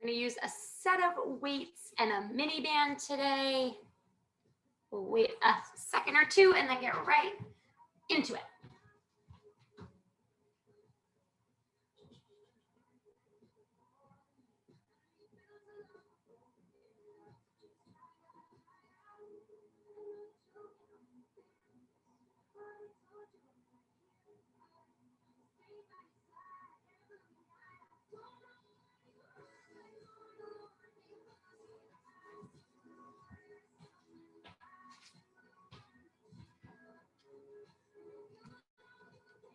We're gonna use a set of weights and a mini band today. We'll wait a second or two and then get right into it.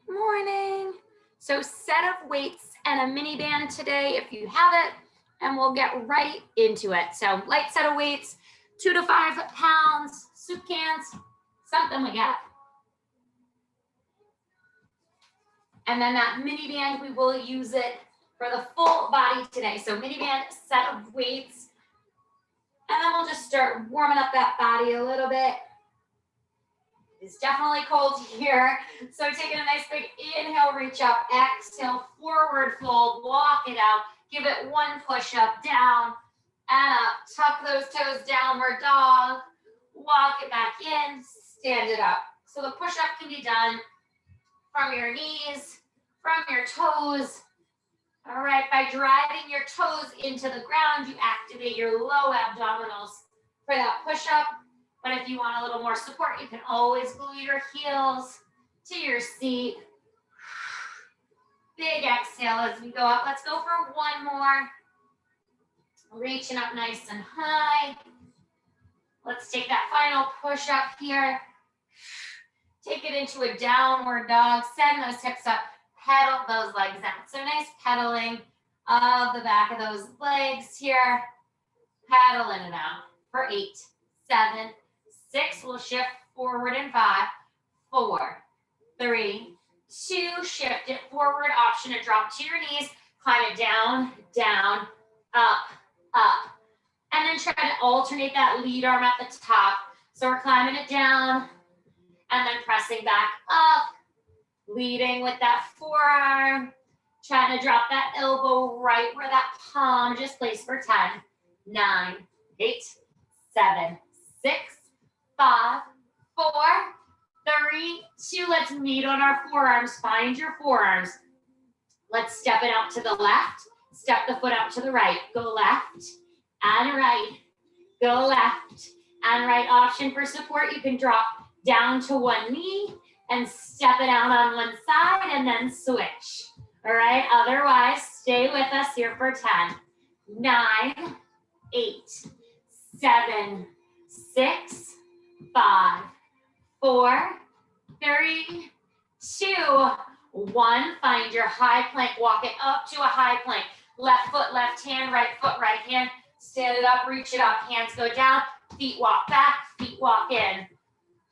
Morning. So set of weights and a mini band today if you have it, and we'll get right into it. So light set of weights, 2 to 5 pounds, soup cans, something like that. And then that mini band, we will use it for the full body today. So mini band, set of weights, and then we'll just start warming up that body a little bit. It's definitely cold here. So taking a nice big inhale, reach up, exhale, forward fold, walk it out. Give it one push up, down and up. Tuck those toes, downward dog. Walk it back in, stand it up. So the push up can be done from your knees, from your toes. All right, by driving your toes into the ground, you activate your low abdominals for that push up. But if you want a little more support, you can always glue your heels to your seat. Big exhale as we go up. Let's go for one more. Reaching up nice and high. Let's take that final push up here. Take it into a downward dog. Send those hips up. Pedal those legs out. So nice pedaling of the back of those legs here. Pedaling it out for 8, 7, 6, we'll shift forward in 5, 4, 3, 2, shift it forward, option to drop to your knees, climb it down, down, up, up. And then try to alternate that lead arm at the top. So we're climbing it down and then pressing back up, leading with that forearm, trying to drop that elbow right where that palm just placed for 10, 9, 8, 7, 6, 5, 4, 3, 2. Let's meet on our forearms. Find your forearms. Let's step it out to the left. Step the foot out to the right. Go left and right. Go left and right. Option for support. You can drop down to one knee and step it out on one side and then switch. All right. Otherwise, stay with us here for 10, 9, 8, 7, 6, 5, 4, 3, 2, 1. Find your high plank. Walk it up to a high plank. Left foot, left hand, right foot, right hand. Stand it up, reach it up. Hands go down. Feet walk back. Feet walk in.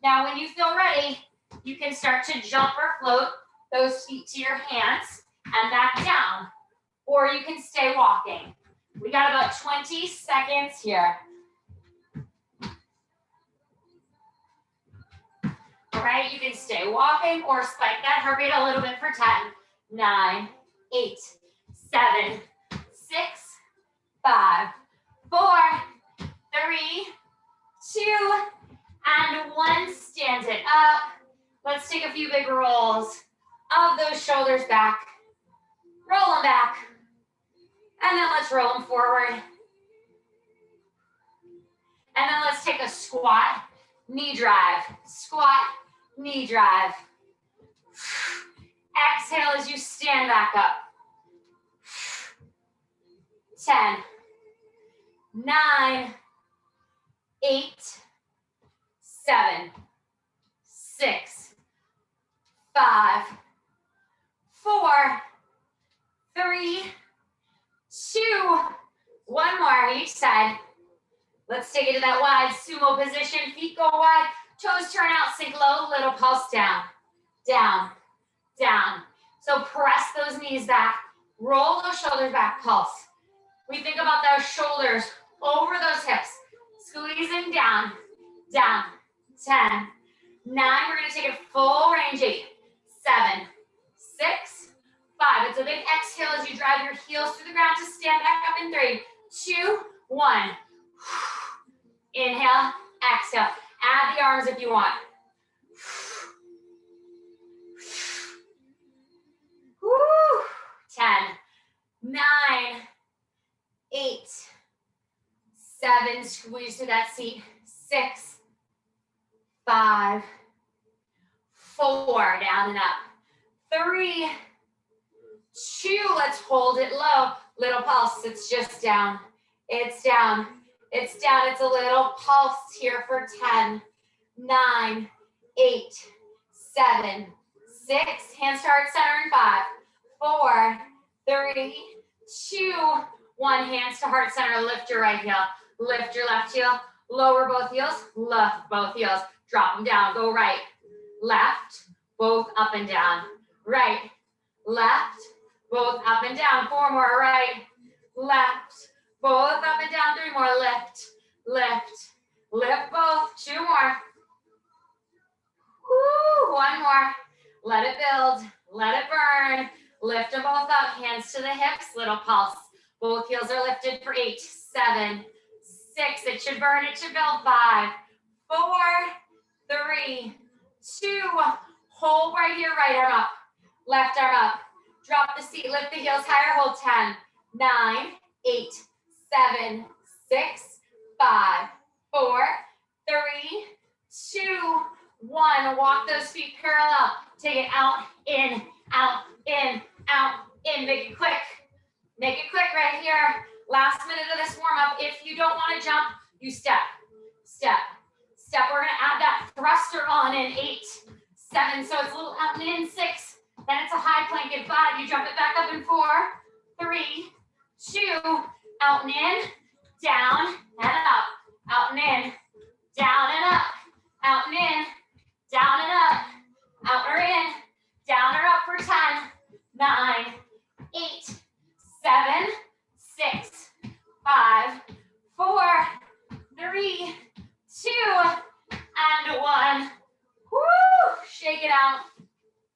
Now, when you feel ready, you can start to jump or float those feet to your hands and back down. Or you can stay walking. We got about 20 seconds here. All right, you can stay walking or spike that heart rate a little bit for 10, 9, 8, 7, 6, 5, 4, 3, 2, and 1. Stand it up. Let's take a few big rolls of those shoulders back. Roll them back. And then let's roll them forward. And then let's take a squat, knee drive, squat, knee drive. Exhale as you stand back up. 10, 9, 8, 7, 6, 5, 4, 3, 2, 1 more each side. Let's take it to that wide sumo position. Feet go wide, toes turn out, sink low, little pulse down, down, down. So press those knees back, roll those shoulders back, pulse. We think about those shoulders over those hips, squeezing down, down, 10, 9. We're gonna take it full range, 8, 7, 6, 5. It's a big exhale as you drive your heels to the ground to stand back up in 3, 2, 1. Inhale, exhale. Add the arms if you want. Woo. 10, 9, 8, 7, squeeze to that seat. 6, 5, 4, down and up. 3, 2, let's hold it low. Little pulse, it's just down. It's down. It's down. It's a little pulse here for 10, 9, 8, 7, 6. Hands to heart center in 5, 4, 3, 2, 1. Hands to heart center. Lift your right heel. Lift your left heel. Lower both heels. Lift both heels. Drop them down. Go right, left, both up and down. Right, left, both up and down. 4 more. Right, left, both up and down. 3 more. Lift, lift, lift both. 2 more. Woo, 1 more. Let it build. Let it burn. Lift them both up. Hands to the hips. Little pulse. Both heels are lifted for 8, 7, 6. It should burn. It should build. 5, 4, 3, 2. Hold right here. Right arm up. Left arm up. Drop the seat. Lift the heels higher. Hold. 10, 9, 8, 7, 6, 5, 4, 3, 2, 1. Walk those feet parallel. Take it out, in, out, in, out, in. Make it quick. Make it quick right here. Last minute of this warm up. If you don't want to jump, you step, step, step. We're going to add that thruster on in 8, 7. So it's a little out and in. 6. Then it's a high plank in 5. You jump it back up in 4, 3, 2. Out and in, down and up. Out and in, down and up. Out and in, down and up. Out or in, down or up for 10, 9, 8, 7, 6, 5, 4, 3, 2, and 1. Woo! Shake it out.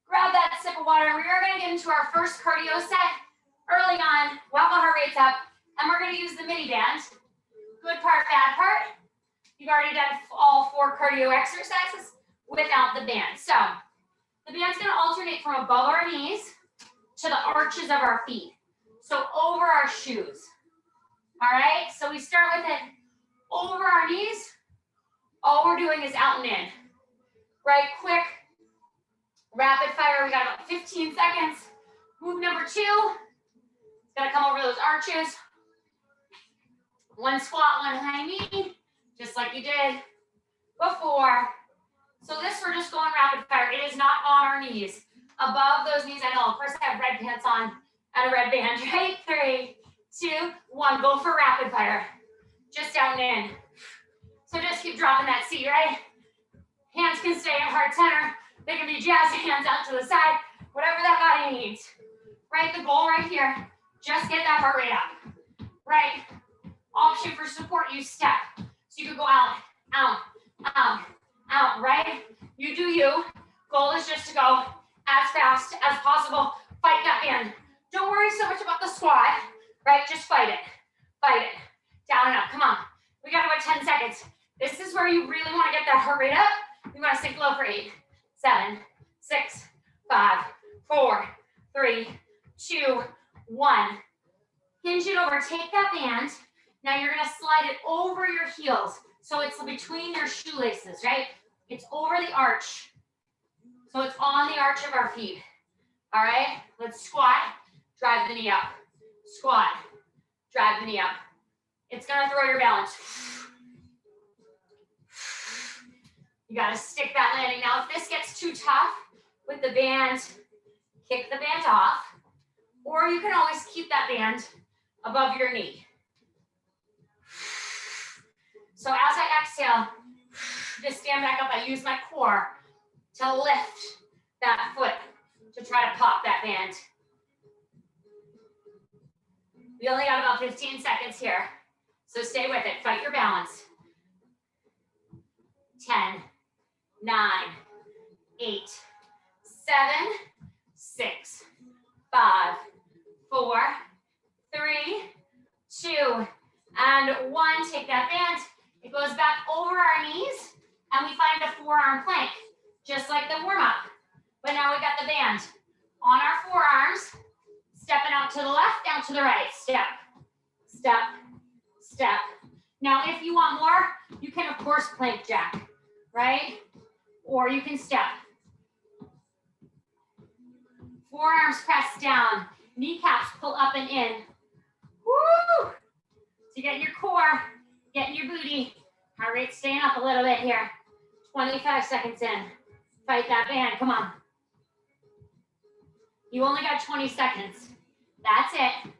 Grab that sip of water. We are going to get into our first cardio set early on. While the heart rate's up. And we're going to use the mini band. Good part, bad part. You've already done all 4 cardio exercises without the band. So the band's going to alternate from above our knees to the arches of our feet. So over our shoes. All right, so we start with it over our knees. All we're doing is out and in. Right, quick, rapid fire. We got about 15 seconds. Move number 2. It's going to come over those arches. 1 squat, 1 high knee, just like you did before. So this, we're just going rapid fire. It is not on our knees. Above those knees, I know, of course I have red pants on and a red band, right? 3, 2, 1, go for rapid fire. Just out and in. So just keep dropping that seat, right? Hands can stay at heart center. They can be jazzy hands out to the side, whatever that body needs. Right, the goal right here, just get that heart rate up, right? Option for support, you step. So you could go out, out, out, out, right? You do you. Goal is just to go as fast as possible. Fight that band. Don't worry so much about the squat, right? Just fight it. Fight it. Down and up. Come on. We got about 10 seconds. This is where you really want to get that heart rate up. You want to sink low for 8, 7, 6, 5, 4, 3, 2, 1. Hinge it over. Take that band. Now you're going to slide it over your heels. So it's between your shoelaces, right? It's over the arch. So it's on the arch of our feet. All right, let's squat, drive the knee up. Squat, drive the knee up. It's going to throw your balance. You got to stick that landing. Now, if this gets too tough with the band, kick the band off. Or you can always keep that band above your knee. So as I exhale, just stand back up. I use my core to lift that foot to try to pop that band. We only got about 15 seconds here. So stay with it. Fight your balance. 10, 9, 8, 7, 6, 5, 4, 3, 2, And 1, take that band. It goes back over our knees, and we find a forearm plank, just like the warm-up. But now we got the band on our forearms, stepping out to the left, down to the right. Step, step, step. Now, if you want more, you can, of course, plank jack, right? Or you can step. Forearms press down, kneecaps pull up and in. Woo! So getting your core, getting your booty. Heart rate staying up a little bit here. 25 seconds in. Fight that band, come on. You only got 20 seconds. That's it.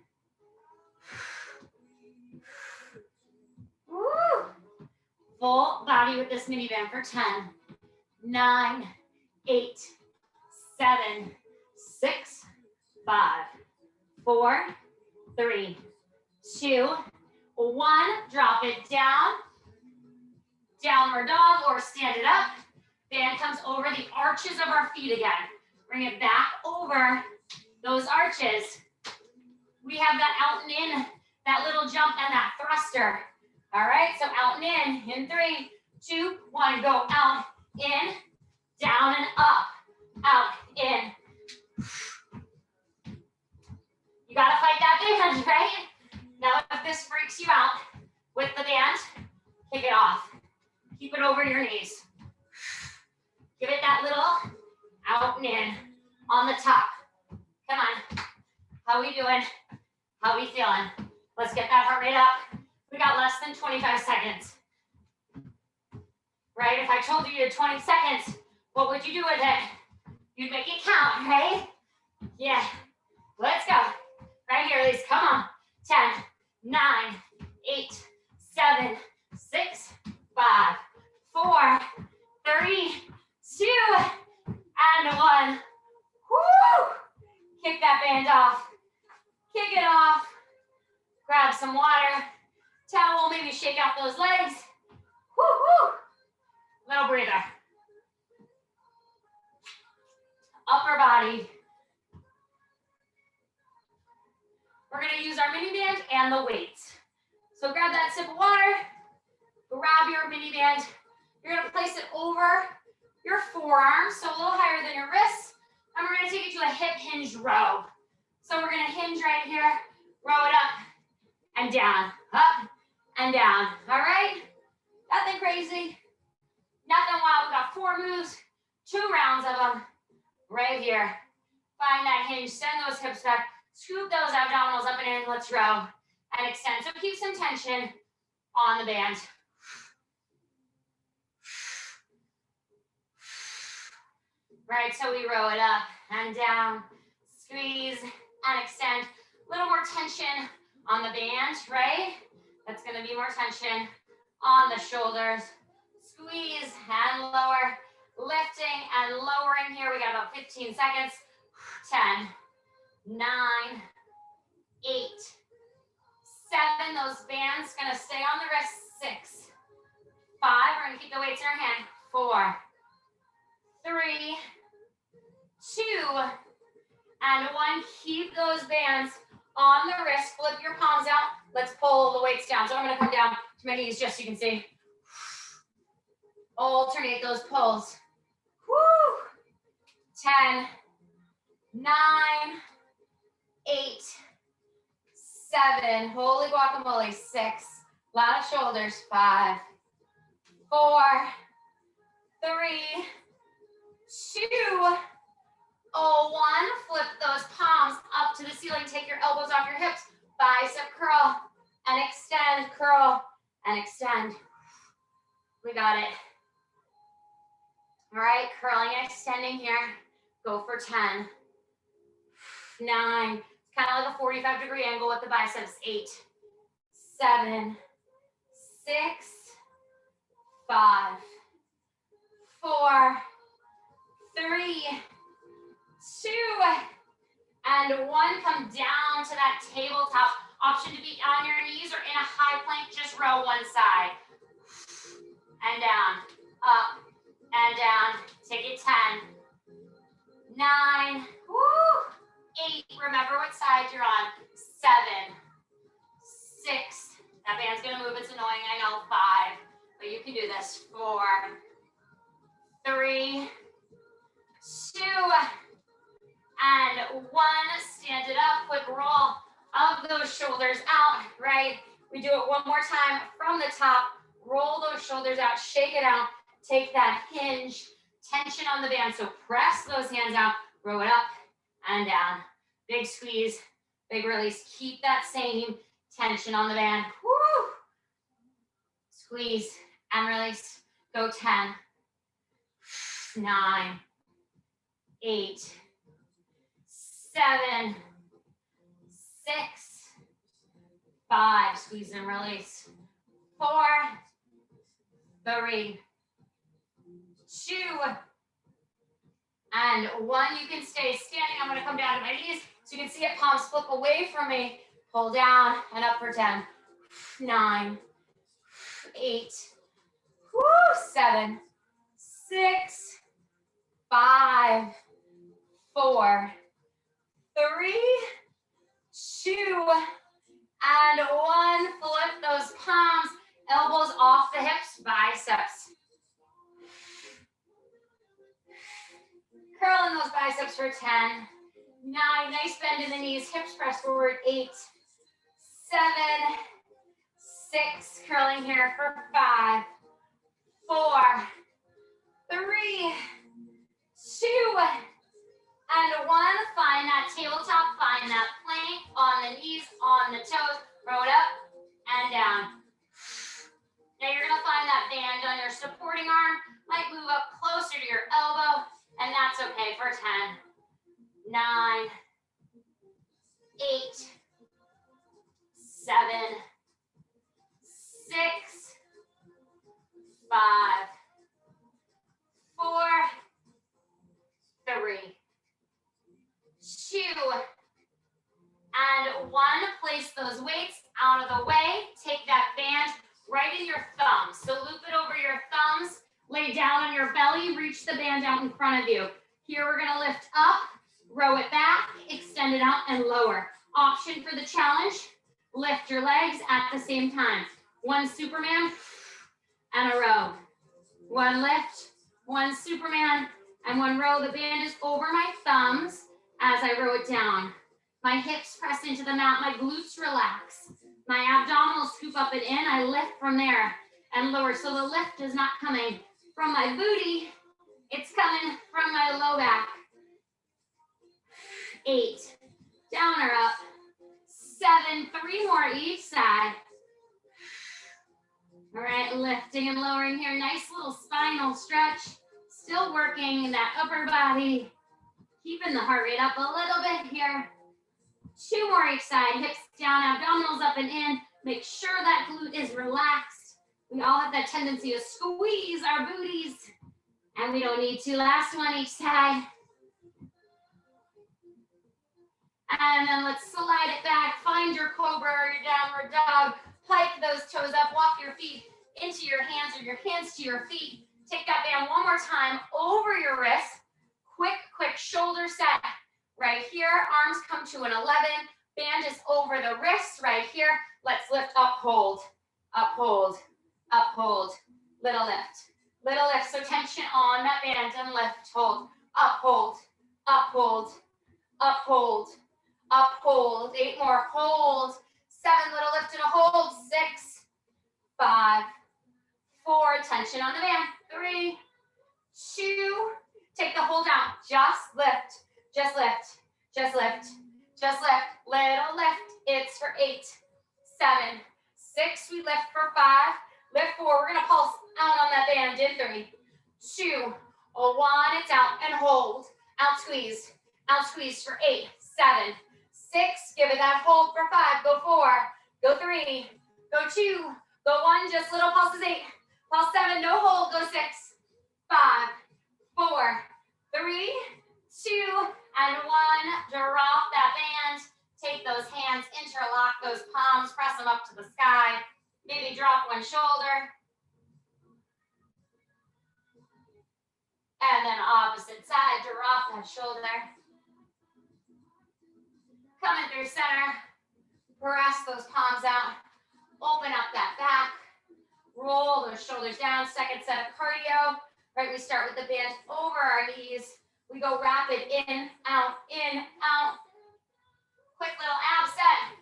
Woo! Full body with this mini band for 10, 9, 8, 7, 6, 5, 4, 3, 2, 1. Drop it down. Downward dog or stand it up. Band comes over the arches of our feet again. Bring it back over those arches. We have that out and in, that little jump and that thruster. All right, so out and in 3, 2, 1, go out, in, down and up, out, in. You gotta fight that band, right? Now, if this freaks you out with the band, kick it off. Keep it over your knees. Give it that little out and in on the top. Come on. How we doing? How we feeling? Let's get that heart rate up. We got less than 25 seconds. Right? If I told you you had 20 seconds, what would you do with it? You'd make it count, right? Yeah. Let's go. Right here, Elise. Come on. 10, 9, 8, 7, 6, 5, 4, 3, 2, and 1. Woo! Kick that band off. Kick it off. Grab some water. Towel, maybe shake out those legs. Woo, woo. Little breather. Upper body. We're gonna use our mini band and the weights. So grab that sip of water, grab your mini band. You're gonna place it over your forearms, so a little higher than your wrists, and we're gonna take it to a hip hinge row. So we're gonna hinge right here, row it up and down, up and down. All right? Nothing crazy, nothing wild. We got 4 moves, 2 rounds of them right here. Find that hinge, send those hips back, scoop those abdominals up and in. Let's row and extend. So keep some tension on the band. Right, so we row it up and down, squeeze and extend. A little more tension on the band, right? That's gonna be more tension on the shoulders. Squeeze and lower, lifting and lowering here. We got about 15 seconds. 10, 9, 8, 7. Those bands gonna stay on the wrist. 6, 5. We're gonna keep the weights in our hand. 4, 3, 2, and 1. Keep those bands on the wrist. Flip your palms out. Let's pull the weights down. So I'm gonna come down to my knees just so you can see. Alternate those pulls. Woo! 10, 9, 8, 7. Holy guacamole. 6. Lot of shoulders. 5, 4, 3, 2, 1. Flip those palms up to the ceiling. Take your elbows off your hips. Bicep curl and extend. Curl and extend. We got it. All right, curling and extending here. Go for 10, 9. It's kind of like a 45-degree angle with the biceps. 8, 7, 6, 5, 4, 3, 2, and 1. Come down to that tabletop. Option to be on your knees or in a high plank. Just row one side. And down, up, and down. Take it 10, 9, woo, 8. Remember what side you're on. 7, 6, That band's gonna move, it's annoying, I know. 5, but you can do this. 4, 3, 2, and 1. Stand it up, quick roll of those shoulders out, right? We do it one more time from the top. Roll those shoulders out, shake it out, take that hinge, tension on the band. So press those hands out, roll it up and down. Big squeeze, big release. Keep that same tension on the band. Woo! Squeeze and release. Go 10, 9, 8, 7, 6, 5. Squeeze and release. 4, 3, 2, and 1. You can stay standing. I'm going to come down to my knees so you can see it. Palms flip away from me. Pull down and up for 10, 9, 8, 7, 6, 5, 4, 3, 2, and 1. Flip those palms, elbows off the hips, biceps. Curling those biceps for 10, 9, nice bend in the knees, hips press forward, 8, 7, 6, curling here for 5, 4, 3, 2, and 1. Find that tabletop, find that plank on the knees, on the toes, roll it up and down. Now you're gonna find that band on your supporting arm, might move up closer to your elbow, and that's okay for 10, 9, 8, 7, 6, 5, 4, 3, 2, and 1. Place those weights out of the way. Take that band right in your thumbs. So loop it over your thumbs, lay down on your belly, reach the band out in front of you. Here we're gonna lift up, row it back, extend it out, and lower. Option for the challenge, lift your legs at the same time. 1 Superman and a row. 1 lift, 1 Superman, and 1 row. The band is over my thumbs as I row it down. My hips press into the mat, my glutes relax. My abdominals scoop up and in, I lift from there and lower. So the lift is not coming from my booty, it's coming from my low back. 8, down or up. 7, 3 more each side. All right, lifting and lowering here. Nice little spinal stretch. Still working that upper body. Keeping the heart rate up a little bit here. 2 more each side. Hips down, abdominals up and in. Make sure that glute is relaxed. We all have that tendency to squeeze our booties, and we don't need to. Last one each side. And then let's slide it back. Find your cobra or your downward dog. Pike those toes up. Walk your feet into your hands or your hands to your feet. Take that band one more time over your wrist. Quick shoulder set right here. Arms come to an 11. Band is over the wrist right here. Let's lift up, hold, up, hold, up, hold. Little lift, little lift. So tension on that band and lift, hold, up, hold, up, hold, up, hold, up, hold. 8 more, hold. 7, little lift and a hold. 6, 5, 4, tension on the band. 3, 2, take the hold down. Just lift, just lift, just lift, just lift. Little lift. It's for 8, 7, 6. We lift for 5. Lift 4. We're gonna pulse out on that band in 3, 2, 1. It's out and hold. Out squeeze for 8, 7, 6. Give it that hold for 5. Go 4. Go 3. Go 2. Go 1. Just little pulses. 8. Pulse 7. No hold. Go 6, 5, 4, 3, 2, and 1. Drop that band. Take those hands, interlock those palms, press them up to the sky. Maybe drop one shoulder. And then opposite side, drop that shoulder. Coming through center. Press those palms out. Open up that back. Roll those shoulders down. Second set of cardio. Right, we start with the band over our knees. We go rapid in, out, in, out. Quick little ab set.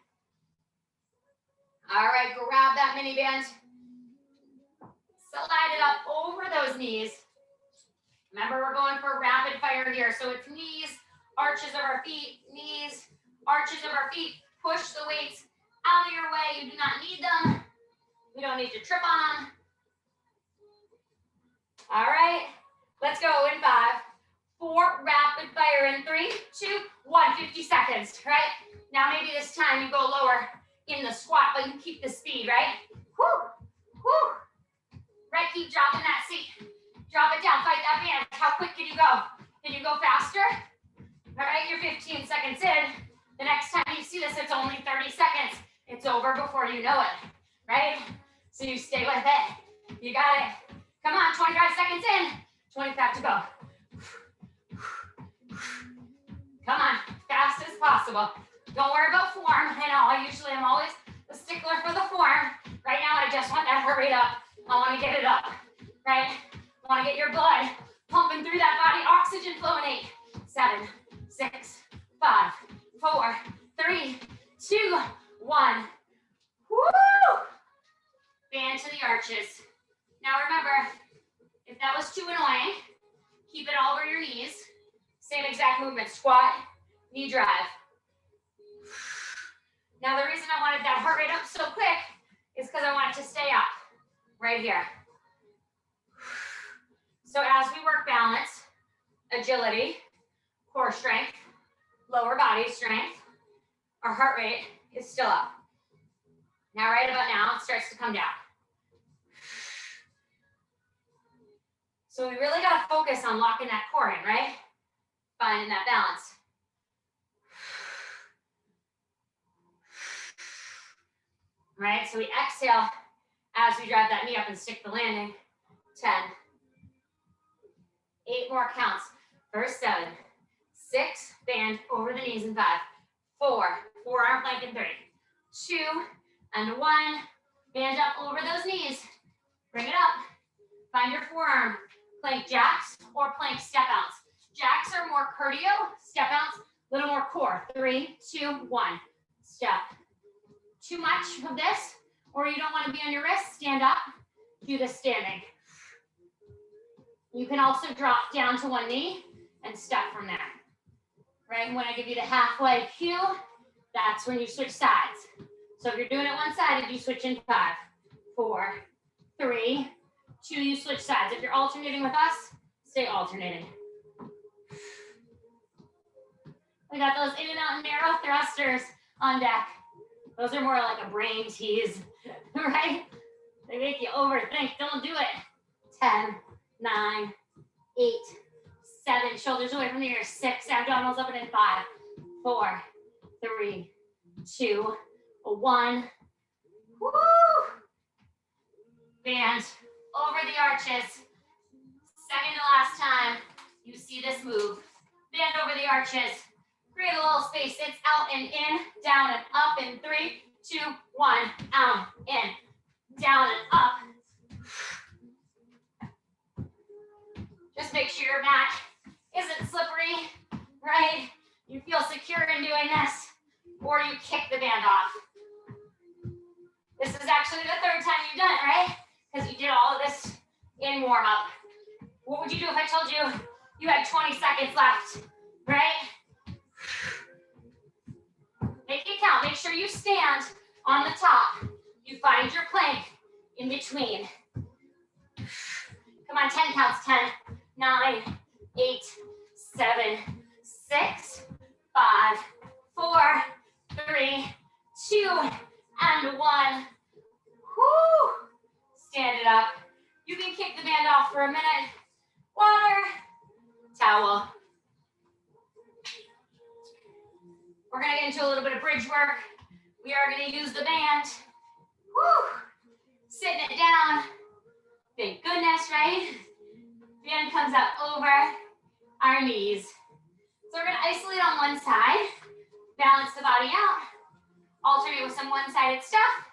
All right, grab that mini band. Slide it up over those knees. Remember, we're going for rapid fire here. So it's knees, arches of our feet, knees, arches of our feet. Push the weights out of your way. You do not need them. We don't need to trip on them. All right, let's go in 5, 4, rapid fire in 3, 2, 1, 50 seconds, right? Now maybe this time you go lower in the squat, but you keep the speed, right? Whoo, whoo. Right, keep dropping that seat. Drop it down, fight that band. How quick can you go? Can you go faster? All right, you're 15 seconds in. The next time you see this, it's only 30 seconds. It's over before you know it, right? So you stay with it. You got it. Come on, 25 seconds in. 25 to go. Come on, fast as possible. Don't worry about form. I know, I'm always the stickler for the form. Right now, I just want that heart rate up. I want to get it up, right? I want to get your blood pumping through that body. Oxygen flowing. 8, 7, 6, 5, 4, 3, 2, 1. Woo! Band to the arches. Now remember, if that was too annoying, keep it all over your knees. Same exact movement, squat, knee drive. Now the reason I wanted that heart rate up so quick is because I want it to stay up, right here. So as we work balance, agility, core strength, lower body strength, our heart rate is still up. Now right about now, it starts to come down. So we really got to focus on locking that core in, right? Finding that balance. Right, so we exhale as we drive that knee up and stick the landing. 10. 8 more counts. First 7. 6, band over the knees in 5. 4, forearm plank in 3. 2, and 1. Band up over those knees. Bring it up. Find your forearm. Plank jacks or plank step outs. Jacks are more cardio. Step outs, a little more core. 3, 2, 1. Step. Too much of this, or you don't want to be on your wrist, stand up. Do this standing. You can also drop down to one knee and step from there. Right, when I give you the halfway cue, that's when you switch sides. So if you're doing it one-sided, you switch in 5, 4, 3, 2, you switch sides. If you're alternating with us, stay alternating. We got those in and out narrow thrusters on deck. Those are more like a brain tease, right? They make you overthink. Don't do it. 10, 9, 8, 7. Shoulders away from the ears. 6. Abdominals up and in 5, 4, 3, 2, 1. Woo! Band over the arches. Second to last time you see this move. Band over the arches. Create a little space. It's out and in, down and up in 3, 2, 1. Out, in, down and up. Just make sure your mat isn't slippery, right? You feel secure in doing this, or you kick the band off. This is actually the 3rd time you've done it, right? Because you did all of this in warm-up. What would you do if I told you you had 20 seconds left, right? Make it count. Make sure you stand on the top. You find your plank in between. Come on, 10 counts. 10, 9, 8, 7, 6, 5, 4, 3, 2, and 1. Whoo! Stand it up. You can kick the band off for a minute. Water, towel. We're gonna get into a little bit of bridge work. We are gonna use the band. Woo! Sitting it down. Thank goodness, right? Band comes up over our knees. So we're gonna isolate on one side, balance the body out, alternate with some one-sided stuff.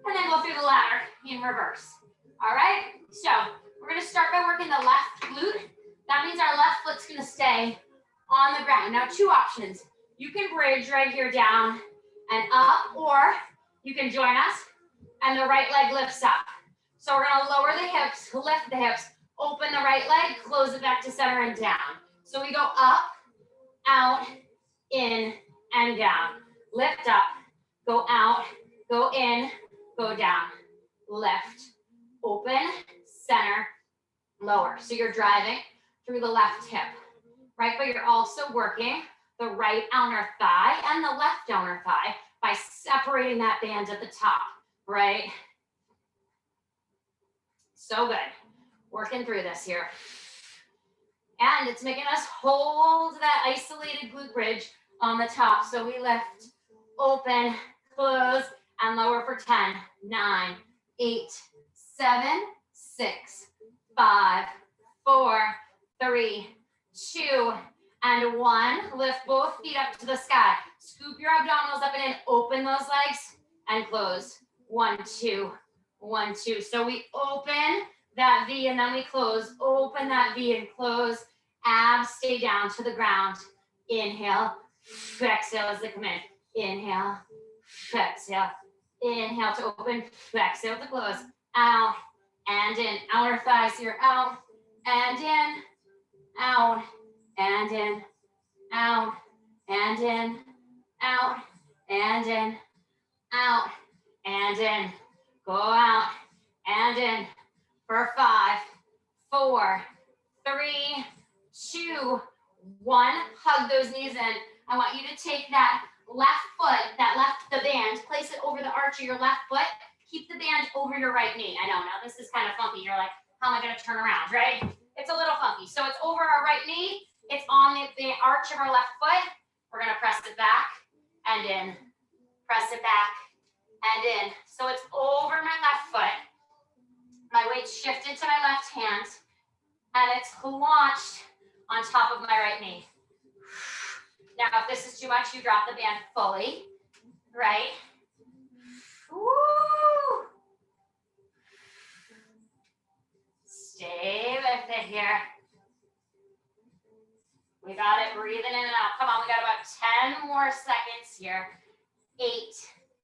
and then go through the ladder in reverse. All right, so we're gonna start by working the left glute. That means our left foot's gonna stay on the ground. Now, two options. You can bridge right here down and up, or you can join us and the right leg lifts up. So we're gonna lower the hips, lift the hips, open the right leg, close it back to center and down. So we go up, out, in, and down. Lift up, go out, go in, go down. Lift, open, center, lower. So you're driving through the left hip, right? But you're also working the right outer thigh and the left outer thigh by separating that band at the top, right? So good. Working through this here. And it's making us hold that isolated glute bridge on the top. So we lift, open, close, and lower for 10, 9, 8, 7, 6, 5, 4, 3, 2, and 1. Lift both feet up to the sky. Scoop your abdominals up and in. Open those legs and close. 1, 2, 1, 2. So we open that V and then we close. Open that V and close. Abs stay down to the ground. Inhale. Exhale as they come in. Inhale. Exhale. Inhale to open. Exhale to close. Out and in. Outer thighs here. Out and in. Out and in. Out and in. Out and in. Out and in. Go out and in for 5, 4, 3, 2, 1. Hug those knees in. I want you to take that left foot, the band, place it over the arch of your left foot. Keep the band over your right knee. I know, now this is kind of funky. You're like, how am I going to turn around, right? It's a little funky. So it's over our right knee. It's on the arch of our left foot. We're going to press it back and in. Press it back and in. So it's over my left foot. My weight's shifted to my left hand, and it's launched on top of my right knee. Now, if this is too much, you drop the band fully, right? Woo! Stay with it here. We got it, breathing in and out. Come on, we got about 10 more seconds here. 8,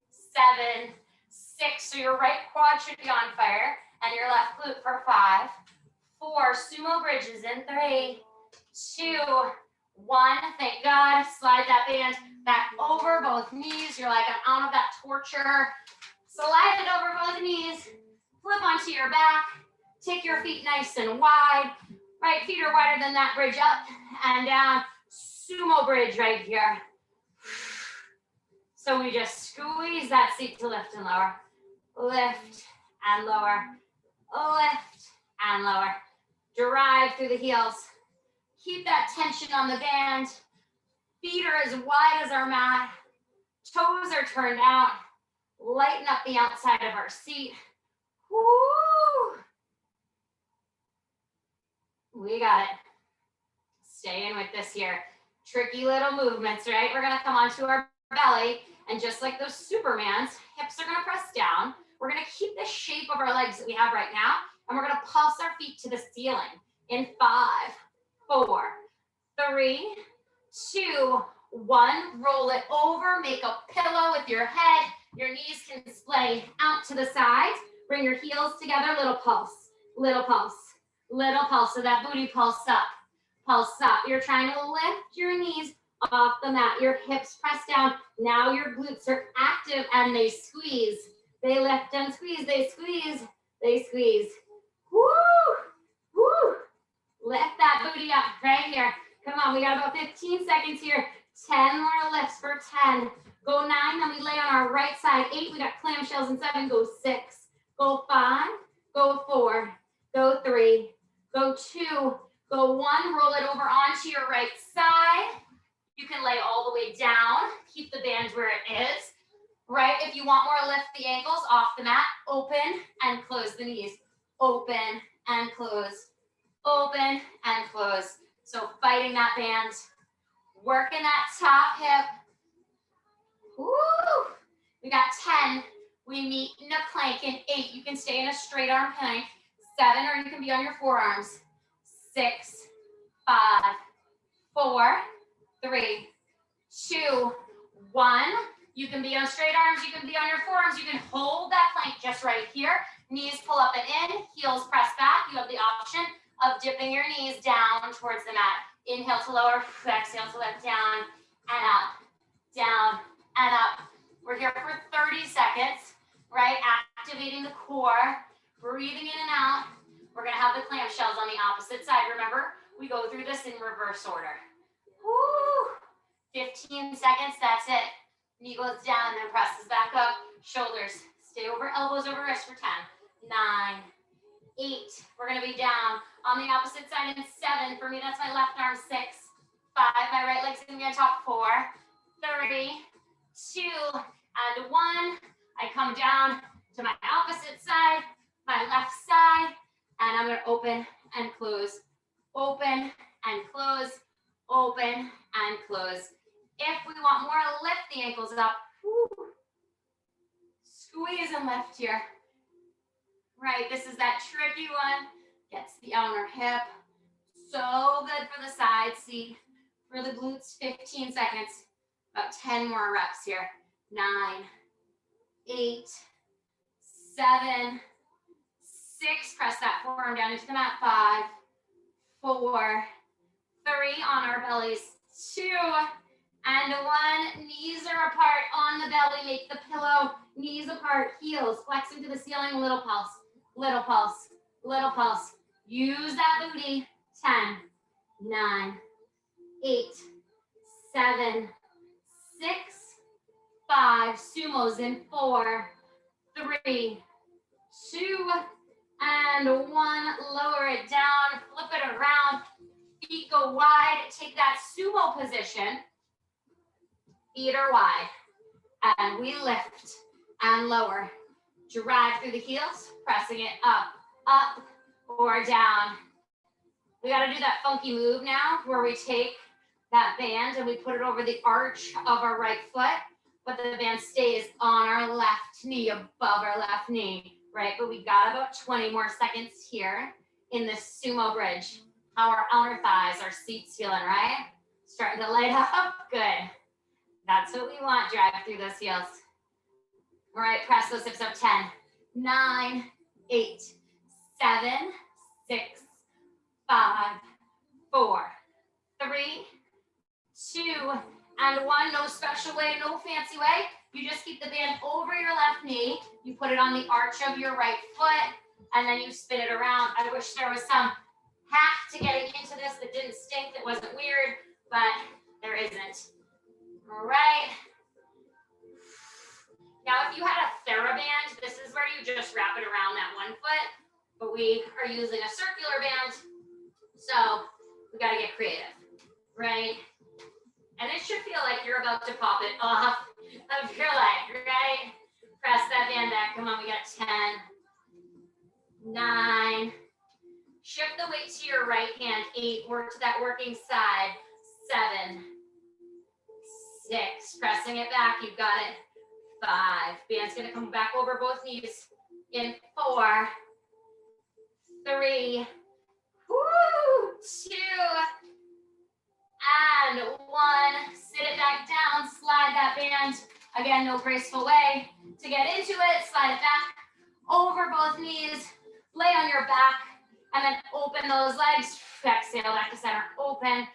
7, 6. So your right quad should be on fire, and your left glute for 5, 4. Sumo bridges in 3, 2, 1. Thank God. Slide that band back over both knees. You're like, I'm out of that torture. Slide it over both knees. Flip onto your back. Take your feet nice and wide. Right feet are wider than that bridge up and down. Sumo bridge right here. So we just squeeze that seat to lift and lower. Lift and lower. Lift and lower. Drive through the heels. Keep that tension on the band. Feet are as wide as our mat. Toes are turned out. Lighten up the outside of our seat. Woo! We got it. Stay in with this here. Tricky little movements, right? We're gonna come onto our belly, and just like those Supermans, hips are gonna press down. We're gonna keep the shape of our legs that we have right now, and we're gonna pulse our feet to the ceiling in 5, 4, 3, 2, 1. Roll it over, make a pillow with your head. Your knees can splay out to the sides. Bring your heels together, little pulse, little pulse, little pulse. So that booty pulse up, pulse up. You're trying to lift your knees off the mat. Your hips press down. Now your glutes are active and they squeeze. They lift and squeeze, they squeeze, they squeeze. Woo, woo. Lift that booty up right here. Come on, we got about 15 seconds here. 10 more lifts for 10. Go 9, then we lay on our right side. 8, we got clamshells and 7. Go 6, go 5, go 4, go 3, go 2, go 1. Roll it over onto your right side. You can lay all the way down. Keep the band where it is. Right, if you want more, lift the ankles off the mat. Open and close the knees. Open and close. Open and close. So fighting that band. Working that top hip. Woo! We got 10. We meet in a plank. In 8, you can stay in a straight arm plank. 7, or you can be on your forearms. 6, 5, 4, 3, 2, 1. You can be on straight arms, you can be on your forearms, you can hold that plank just right here. Knees pull up and in, heels press back. You have the option of dipping your knees down towards the mat. Inhale to lower, exhale to lift down and up, down and up. We're here for 30 seconds, right? Activating the core, breathing in and out. We're gonna have the clamshells on the opposite side. Remember, we go through this in reverse order. Woo! 15 seconds, that's it. Knee goes down and then presses back up. Shoulders stay over, elbows over wrist for 10, 9, 8. We're gonna be down on the opposite side in 7. For me, that's my left arm. 6, 5. My right leg's gonna be on top. 4, 3, 2, and 1. I come down to my opposite side, my left side, and I'm gonna open and close, open and close, open and close. If we want more, lift the ankles up. Woo. Squeeze and lift here. Right, this is that tricky one. Gets the outer hip. So good for the side seat. For the glutes, 15 seconds. About 10 more reps here. 9, 8, 7, 6. Press that forearm down into the mat. 5, 4, 3 on our bellies. 2, and 1. Knees are apart on the belly. Make the pillow. Knees apart. Heels flexing to the ceiling. Little pulse. Little pulse. Little pulse. Use that booty. 10, 9, 8, 7, 6, 5. Sumos in 4, 3, 2, and 1. Lower it down. Flip it around. Feet go wide. Take that sumo position. Feet are wide. And we lift and lower. Drive through the heels, pressing it up, up, or down. We got to do that funky move now where we take that band and we put it over the arch of our right foot, but the band stays on our left knee, above our left knee, right? But we got about 20 more seconds here in this sumo bridge. How our outer thighs, our seats feeling, right? Starting to light up, good. That's what we want, drive through those heels. All right, press those hips up. 10, 9, 8, 7, 6, 5, 4, 3, 2, and 1. No special way, no fancy way. You just keep the band over your left knee. You put it on the arch of your right foot, and then you spin it around. I wish there was some hack to getting into this that didn't stink, that wasn't weird, but there isn't. All right. Now, if you had a TheraBand, this is where you just wrap it around that one foot, but we are using a circular band, so we got to get creative, right? And it should feel like you're about to pop it off of your leg, right? Press that band back. Come on, we got 10, 9. Shift the weight to your right hand. 8, work to that working side. 7, 6, pressing it back. You've got it. 5, band's gonna come back over both knees. In 4, 3, 2, and 1. Sit it back down, slide that band. Again, no graceful way to get into it. Slide it back over both knees. Lay on your back and then open those legs. Exhale back to center, open.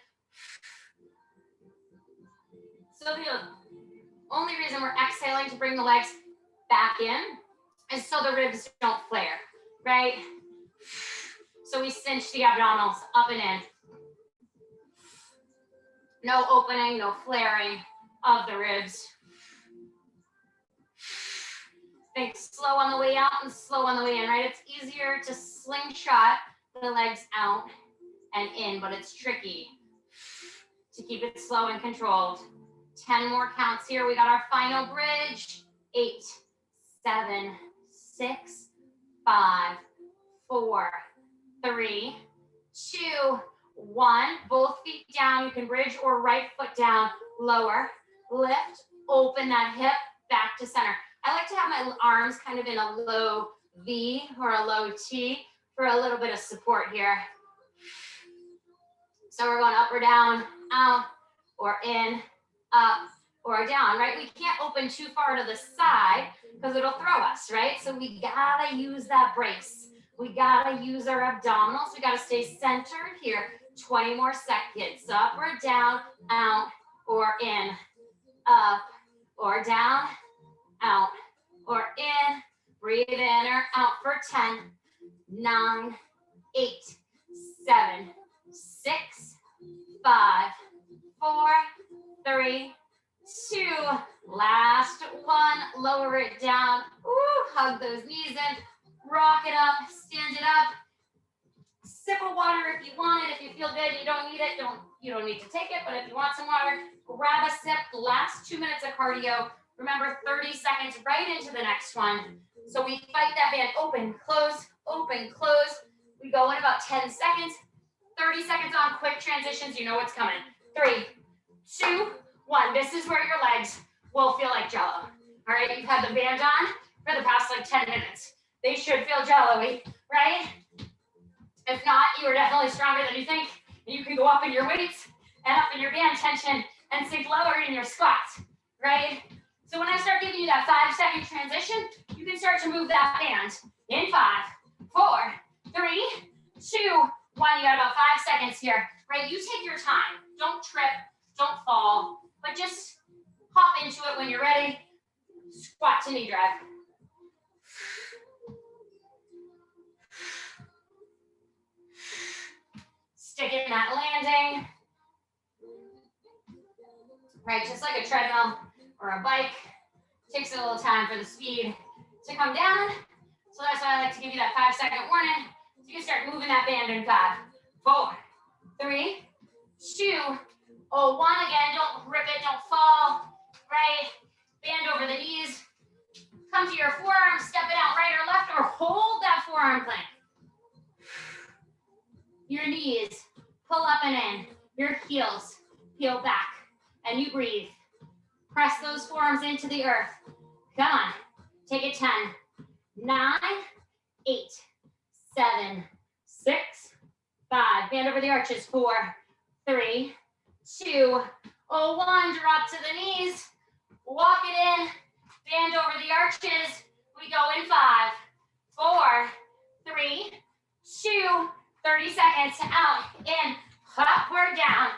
So the only reason we're exhaling to bring the legs back in is so the ribs don't flare, right? So we cinch the abdominals up and in. No opening, no flaring of the ribs. Think slow on the way out and slow on the way in, right? It's easier to slingshot the legs out and in, but it's tricky to keep it slow and controlled. 10 more counts here. We got our final bridge. 8, 7, 6, 5, 4, 3, 2, 1. Both feet down. You can bridge or right foot down. Lower, lift, open that hip, back to center. I like to have my arms kind of in a low V or a low T for a little bit of support here. So we're going up or down, out or in, up or down, right? We can't open too far to the side because it'll throw us, right? So we gotta use that brace. We gotta use our abdominals. We gotta stay centered here. 20 more seconds. So up or down, out or in, up or down, out or in. Breathe in or out for 10, 9, 8, 7, 6, 5, 4, 3, 2. Last one. Lower it down. Ooh, hug those knees in. Rock it up. Stand it up. Sip of water if you want it. If you feel good, you don't need it. You don't need to take it. But if you want some water, grab a sip. Last 2 minutes of cardio. Remember, 30 seconds right into the next one. So we fight that band. Open, close, open, close. We go in about 10 seconds. 30 seconds on quick transitions. You know what's coming. 3, 2, 1. This is where your legs will feel like jello. All right, you've had the band on for the past like 10 minutes. They should feel jello-y, right? If not, you are definitely stronger than you think. And you can go up in your weights and up in your band tension and sink lower in your squats, right? So when I start giving you that 5-second transition, you can start to move that band in 5, 4, 3, 2, 1. You got about 5 seconds here, right? You take your time. Don't trip, don't fall, but just hop into it when you're ready. Squat to knee drive. Stick in that landing. Right, just like a treadmill or a bike. Takes a little time for the speed to come down. So that's why I like to give you that 5-second warning. So you can start moving that band in 5, 4, 3, 2, 1. Again, don't rip it, don't fall. Right, band over the knees. Come to your forearm, step it out right or left, or hold that forearm plank. Your knees pull up and in. Your heels peel back. And you breathe. Press those forearms into the earth. Come on. Take it 10, 9, 8, 7, 6, 5. Band over the arches. 4, 3, 2, 1. Drop to the knees. Walk it in. Band over the arches. We go in 5, 4, 3, 2. 30 seconds. Out, in, up, or down.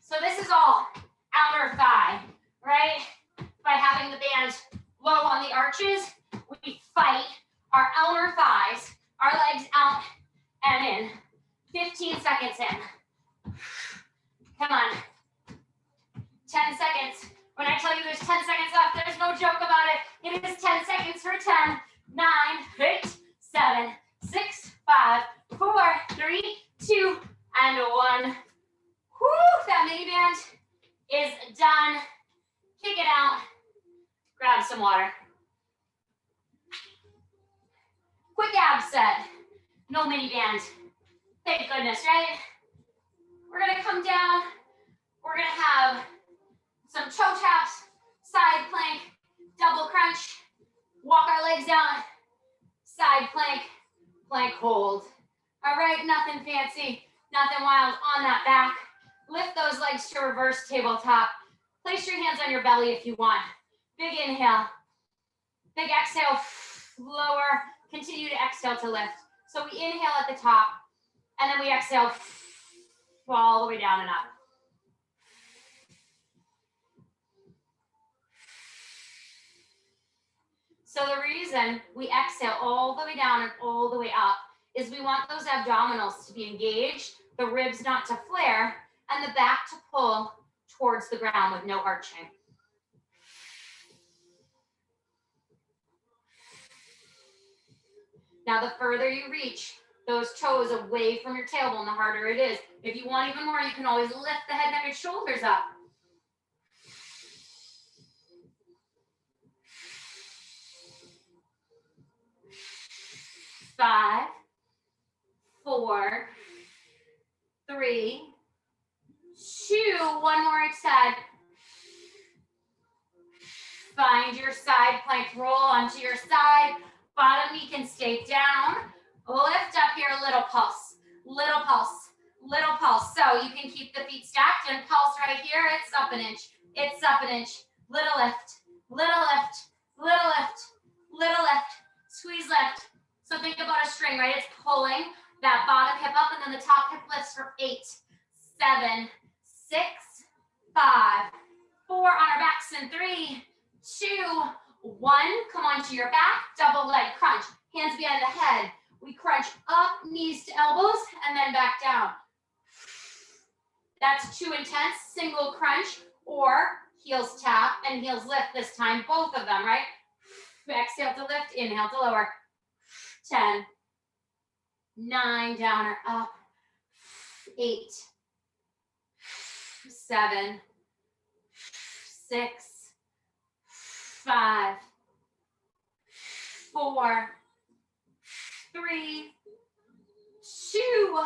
So this is all outer thigh, right? By having the band low on the arches, we fight our outer thighs, our legs out and in. 15 seconds in. Come on. 10 seconds. When I tell you there's 10 seconds left, there's no joke about it. It is 10 seconds for 10, 9, 8, 7, 6, 5, 4, 3, 2, and 1. Whew, that mini band is done. Kick it out. Grab some water. Quick ab set. No mini band. Thank goodness, right? We're gonna come down. We're gonna have some toe taps, side plank, double crunch. Walk our legs down. Side plank, plank hold. All right, nothing fancy, nothing wild on that back. Lift those legs to reverse tabletop. Place your hands on your belly if you want. Big inhale. Big exhale, lower. Continue to exhale to lift. So we inhale at the top, and then we exhale all the way down and up. So the reason we exhale all the way down and all the way up is we want those abdominals to be engaged, the ribs not to flare, and the back to pull towards the ground with no arching. Now, the further you reach those toes away from your tailbone, the harder it is. If you want even more, you can always lift the head, neck, and shoulders up. 5, 4, 3, 2. One more each side. Find your side plank, roll onto your side. Bottom knee can stay down. Lift up here, little pulse, little pulse, little pulse. So you can keep the feet stacked and pulse right here. It's up an inch, it's up an inch. Little lift, little lift, little lift, little lift. Squeeze lift. So think about a string, right? It's pulling that bottom hip up and then the top hip lifts for 8, 7, 6, 5, 4 on our backs in 3, 2, 1. Come onto your back, double leg crunch. Hands behind the head. We crunch up, knees to elbows, and then back down. That's too intense. Single crunch or heels tap and heels lift this time. Both of them, right? Exhale to lift, inhale to lower. 10, 9, down or up. 8, 7, 6, 5, 4, 3, 2,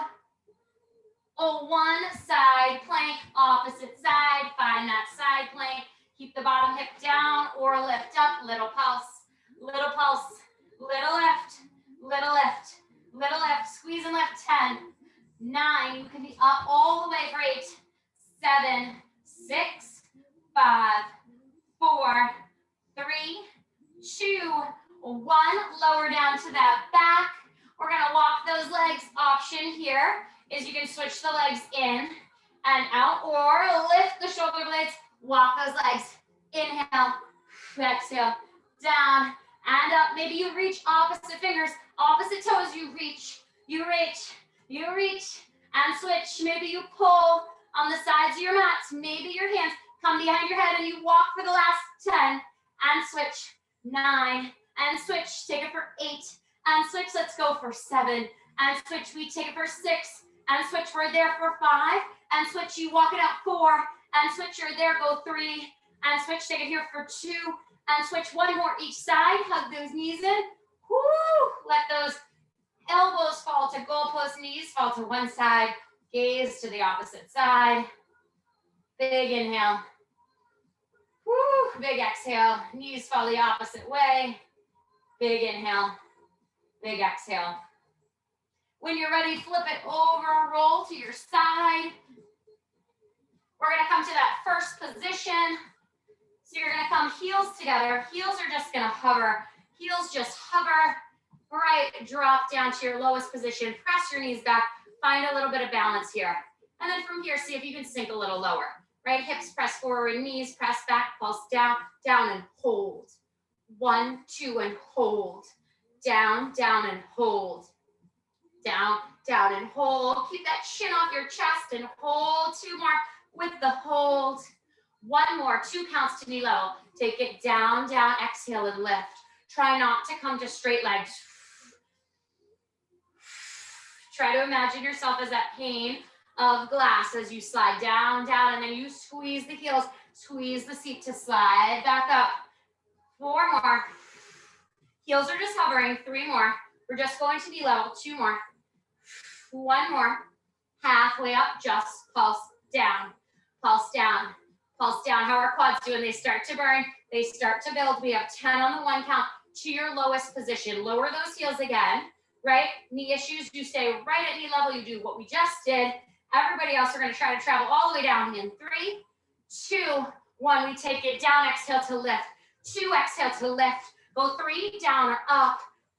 1. Side plank, opposite side. Find that side plank. Keep the bottom hip down or lift up. Little pulse, little pulse, little lift, little lift, little lift. Squeeze and lift. 10, 9. You can be up all the way for 8, 7, 6, 5, 4, 3, 2, 1. Lower down to that back. We're gonna walk those legs. Option here is you can switch the legs in and out or lift the shoulder blades, walk those legs. Inhale, exhale, down and up. Maybe you reach opposite fingers, opposite toes. You reach, you reach, you reach and switch. Maybe you pull on the sides of your mats. Maybe your hands come behind your head and you walk for the last 10 and switch. 9 and switch. Take it for 8 and switch. Let's go for 7 and switch. We take it for 6 and switch. We're there for 5 and switch. You walk it out 4 and switch. You're there. Go 3 and switch. Take it here for 2 and switch. 1 more each side. Hug those knees in. Woo! Let those elbows fall to goalpost. Knees fall to one side. Gaze to the opposite side. Big inhale. Woo! Big exhale. Knees fall the opposite way. Big inhale. Big exhale. When you're ready, flip it over, roll to your side. We're gonna come to that first position. So you're gonna come heels together. Heels are just gonna hover. Heels just hover. Right, drop down to your lowest position. Press your knees back. Find a little bit of balance here. And then from here, see if you can sink a little lower. Right, hips press forward, knees press back, pulse down, down and hold. 1, 2 and hold. Down, down and hold. Down, down and hold. Keep that chin off your chest and hold. 2 more with the hold. 1 more, 2 counts to knee level. Take it down, down, exhale and lift. Try not to come to straight legs. Try to imagine yourself as that pane of glass as you slide down, down, and then you squeeze the heels, squeeze the seat to slide back up. 4 more. Heels are just hovering. 3 more. We're just going to knee level. 2 more. 1 more. Halfway up, just pulse down, pulse down, pulse down. How are our quads doing? They start to burn. They start to build. We have 10 on the 1 count to your lowest position. Lower those heels again, right? Knee issues, you stay right at knee level. You do what we just did. Everybody else are going to try to travel all the way down in 3, 2, 1. We take it down, exhale to lift. 2, exhale to lift. Go 3, down or up.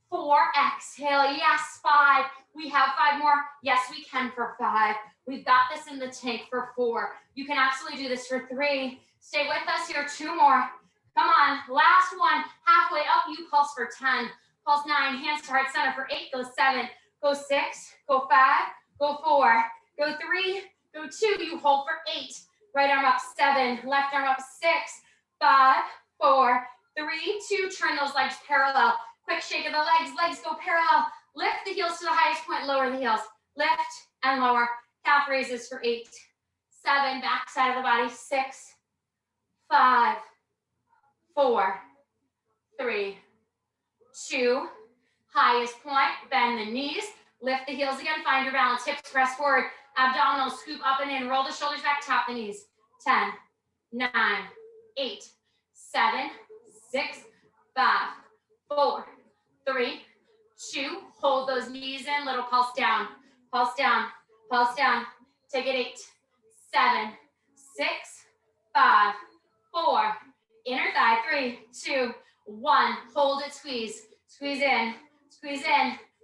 4, exhale. Yes, 5. We have 5 more. Yes, we can for 5. We've got this in the tank for 4. You can absolutely do this for 3. Stay with us here. 2 more. Come on. Last one. Halfway up, you pulse for 10. Pulse 9. Hands to heart center for 8. Go 7. Go 6. Go 5. Go 4. Go 3. Go 2. You hold for 8. Right arm up. 7. Left arm up. 6. 5. 4. 3, 2. Turn those legs parallel. Quick shake of the legs. Legs go parallel. Lift the heels to the highest point. Lower the heels. Lift and lower. Calf raises for 8. 7. Back side of the body. 6. 5. 4. 3. 2. Highest point. Bend the knees. Lift the heels again. Find your balance. Hips press forward. Abdominals scoop up and in. Roll the shoulders back. Tap the knees. 10. 9. 8. 7. 6, 5, 4, 3, 2. Hold those knees in, little pulse down, pulse down, pulse down. Take it 8, 7, 6, 5, 4. Inner thigh, 3, 2, 1. Hold it, squeeze, squeeze in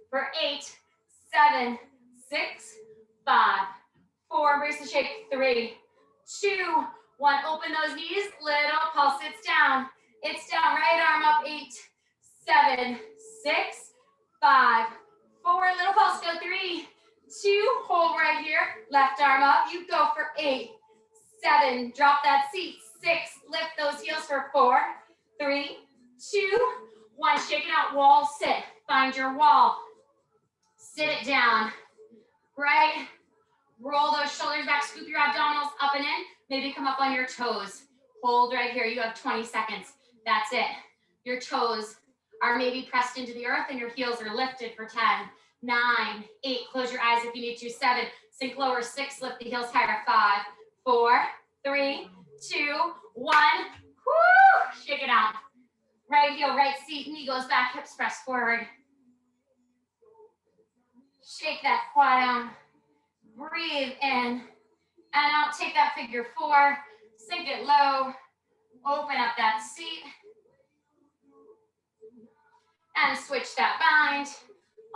for 8, 7, 6, 5, 4. Embrace the shake, 3, 2, 1. Open those knees, little pulse, it's down, right arm up, 8, 7, 6, 5, 4. Little pulse, go 3, 2. Hold right here, left arm up, you go for 8, 7. Drop that seat, 6. Lift those heels for 4, 3, 2, 1. Shake it out, wall sit. Find your wall. Sit it down. Right. Roll those shoulders back, scoop your abdominals up and in. Maybe come up on your toes. Hold right here. You have 20 seconds. That's it. Your toes are maybe pressed into the earth and your heels are lifted for 10, 9, 8. Close your eyes if you need to. 7. Sink lower. 6. Lift the heels higher. 5, 4, 3, 2, 1. Woo! Shake it out. Right heel, right seat, knee goes back, hips press forward. Shake that quad down. Breathe in and out. Take that figure 4. Sink it low. Open up that seat. And switch that bind.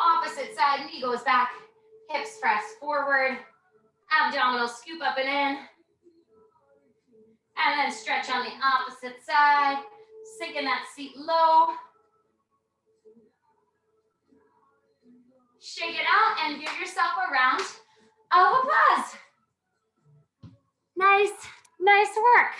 Opposite side, knee goes back, hips press forward. Abdominal scoop up and in. And then stretch on the opposite side. Sink in that seat low. Shake it out and give yourself a round of applause. Nice work.